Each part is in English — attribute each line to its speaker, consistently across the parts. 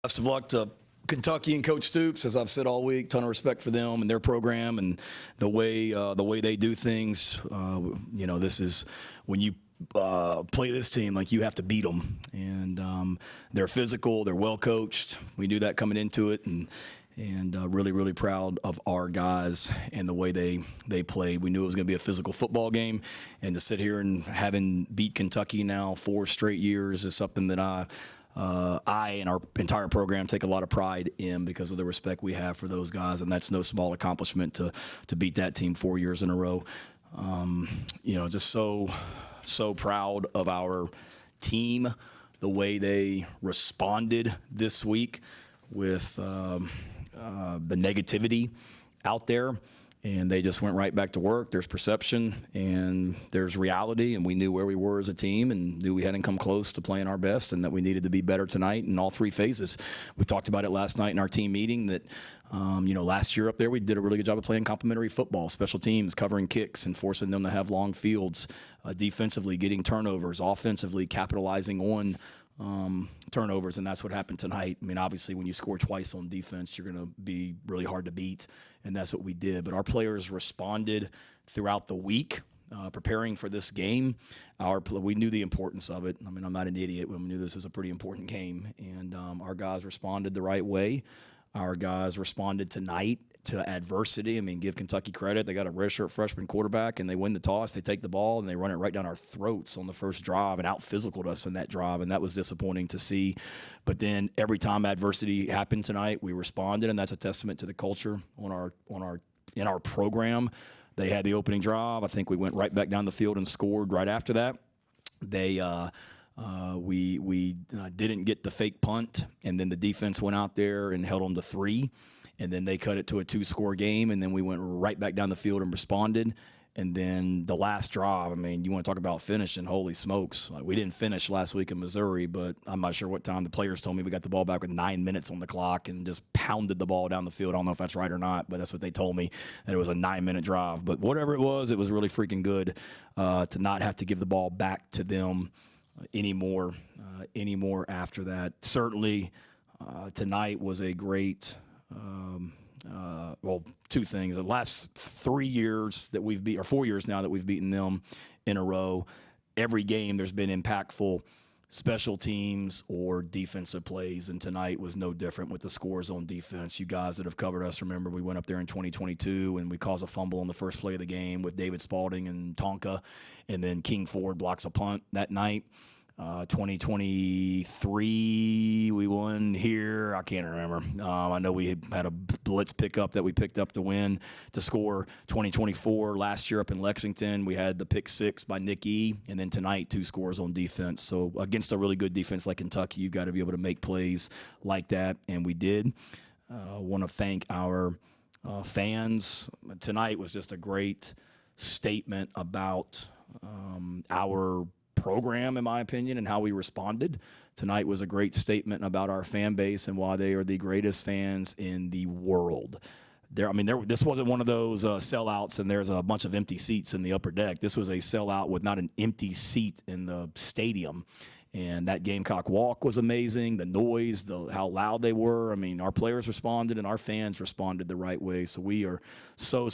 Speaker 1: Best of luck to Kentucky and Coach Stoops, as I've said all week. Ton of respect for them and their program and the way they do things. This is when you play this team, like, you have to beat them, and they're physical, they're well coached. We knew that coming into it, and really, really proud of our guys and the way they played. We knew it was going to be a physical football game, and to sit here and having beat Kentucky now 4 straight years is something that I and our entire program take a lot of pride in, because of the respect we have for those guys, and that's no small accomplishment to beat that team 4 years in a row. Just so proud of our team, the way they responded this week with the negativity out there. And they just went right back to work. There's perception and there's reality, and we knew where we were as a team and knew we hadn't come close to playing our best, and that we needed to be better tonight in all 3 phases. We talked about it last night in our team meeting that, last year up there we did a really good job of playing complementary football, special teams, covering kicks and forcing them to have long fields, defensively getting turnovers, offensively capitalizing on turnovers, and that's what happened tonight. I mean, obviously, when you score twice on defense, you're going to be really hard to beat, and that's what we did. But our players responded throughout the week, preparing for this game. We knew the importance of it. I mean, I'm not an idiot. We knew this was a pretty important game, and our guys responded the right way. Our guys responded tonight to adversity. I mean, give Kentucky credit. They got a redshirt freshman quarterback, and they win the toss. They take the ball, and they run it right down our throats on the first drive and out-physicaled us in that drive, and that was disappointing to see. But then every time adversity happened tonight, we responded, and that's a testament to the culture in our program. They had the opening drive. I think we went right back down the field and scored right after that. We didn't get the fake punt, and then the defense went out there and held them to 3. And then they cut it to a 2-score game, and then we went right back down the field and responded. And then the last drive, I mean, you want to talk about finishing, holy smokes. Like, we didn't finish last week in Missouri, but I'm not sure what time. The players told me we got the ball back with 9 minutes on the clock and just pounded the ball down the field. I don't know if that's right or not, but that's what they told me, that it was a 9-minute drive. But whatever it was really freaking good to not have to give the ball back to them anymore after that. Certainly tonight was a great 2 things. The last 3 years that we've beat, or 4 years now that we've beaten them in a row, every game there's been impactful special teams or defensive plays, and tonight was no different with the scores on defense. You guys that have covered us remember we went up there in 2022 and we caused a fumble on the first play of the game with David Spalding and Tonka, and then King Ford blocks a punt that night. 2023, we won here. I can't remember. I know we had a blitz pickup that we picked up to score. 2024, last year up in Lexington, we had the pick 6 by Nick E. And then tonight, 2 scores on defense. So against a really good defense like Kentucky, you've got to be able to make plays like that, and we did. Want to thank our fans. Tonight was just a great statement about our program, in my opinion, and how we responded. Tonight was a great statement about our fan base and why they are the greatest fans in the world. This wasn't one of those sellouts and there's a bunch of empty seats in the upper deck. This was a sellout with not an empty seat in the stadium. And that Gamecock walk was amazing. The noise, how loud they were. I mean, our players responded and our fans responded the right way. So we are so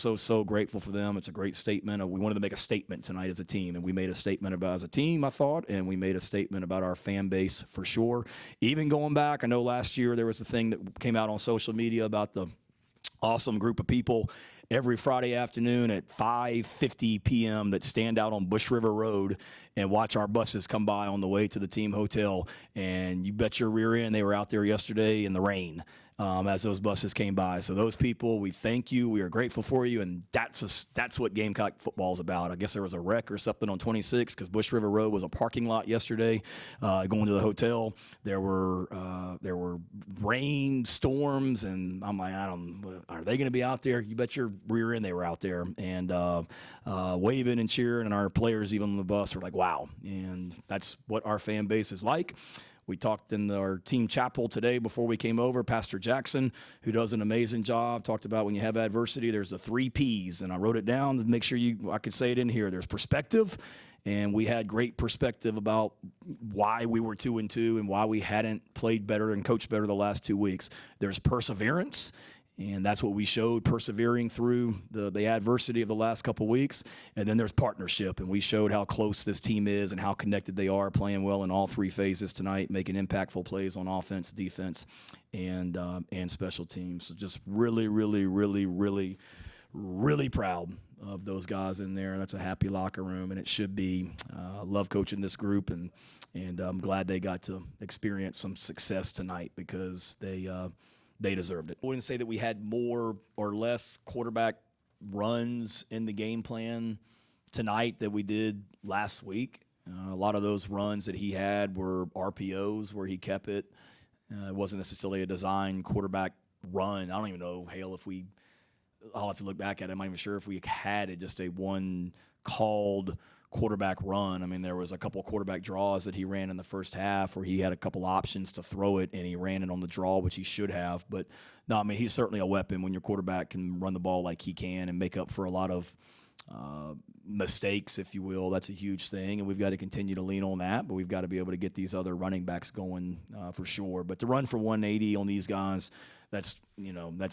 Speaker 1: grateful for them. It's a great statement. We wanted to make a statement tonight as a team, and we made a statement about as a team, I thought, and we made a statement about our fan base for sure. Even going back, I know last year there was a thing that came out on social media about the awesome group of people every Friday afternoon at 5:50 p.m. that stand out on Bush River Road and watch our buses come by on the way to the team hotel. And you bet your rear end they were out there yesterday in the rain as those buses came by. So those people, we thank you. We are grateful for you, and that's what Gamecock football is about. I guess there was a wreck or something on 26 because Bush River Road was a parking lot yesterday. Going to the hotel, there were rain, storms, and I'm like, are they going to be out there? You bet your rear end they were out there and waving and cheering, and our players even on the bus were like, wow. And that's what our fan base is like. We talked in our team chapel today before we came over. Pastor Jackson, who does an amazing job, talked about when you have adversity, there's the 3 Ps, and I wrote it down to make sure I could say it in here. There's perspective, and we had great perspective about why we were 2-2 and why we hadn't played better and coached better the last 2 weeks. There's perseverance. And that's what we showed, persevering through the adversity of the last couple weeks. And then there's partnership, and we showed how close this team is and how connected they are, playing well in all 3 phases tonight, making impactful plays on offense, defense, and special teams. So just really, really, really, really, really proud of those guys in there. That's a happy locker room, and it should be. Love coaching this group, and I'm glad they got to experience some success tonight because they deserved it. I wouldn't say that we had more or less quarterback runs in the game plan tonight than we did last week. A lot of those runs that he had were RPOs where he kept it. It wasn't necessarily a design quarterback run. I don't even know, Hale, I'll have to look back at it. I'm not even sure if we had it, just a one called quarterback run. I mean, there was a couple of quarterback draws that he ran in the first half where he had a couple options to throw it, and he ran it on the draw, which he should have. But no, I mean, he's certainly a weapon when your quarterback can run the ball like he can and make up for a lot of mistakes, if you will. That's a huge thing, and we've got to continue to lean on that, but we've got to be able to get these other running backs going for sure. But to run for 180 on these guys, that's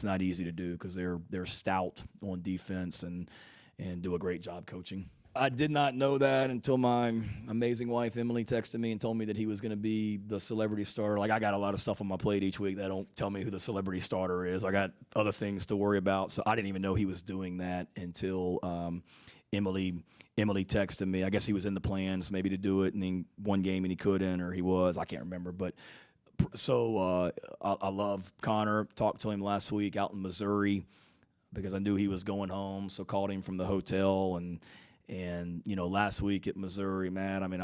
Speaker 1: not easy to do because they're stout on defense and do a great job coaching. I did not know that until my amazing wife, Emily, texted me and told me that he was going to be the celebrity starter. Like, I got a lot of stuff on my plate each week that don't tell me who the celebrity starter is. I got other things to worry about. So I didn't even know he was doing that until Emily texted me. I guess he was in the plans maybe to do it, and then one game and he couldn't, or he was. I can't remember. But so I love Connor. Talked to him last week out in Missouri because I knew he was going home. So called him from the hotel, and last week at Missouri, man, I mean,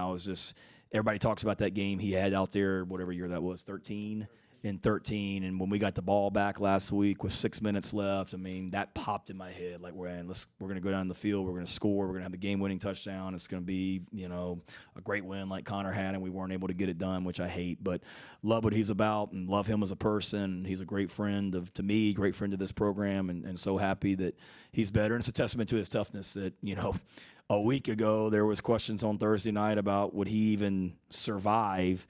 Speaker 1: everybody talks about that game he had out there, whatever year that was, 13. And when we got the ball back last week with 6 minutes left, I mean, that popped in my head. Like, we're going to go down the field, we're going to score, we're going to have the game-winning touchdown. It's going to be, a great win like Connor had, and we weren't able to get it done, which I hate. But love what he's about and love him as a person. He's a great friend to me, great friend to this program, and so happy that he's better. And it's a testament to his toughness that, a week ago there was questions on Thursday night about would he even survive.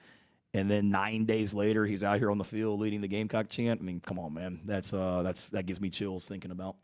Speaker 1: And then 9 days later, he's out here on the field leading the Gamecock chant. I mean, come on, man. That gives me chills thinking about.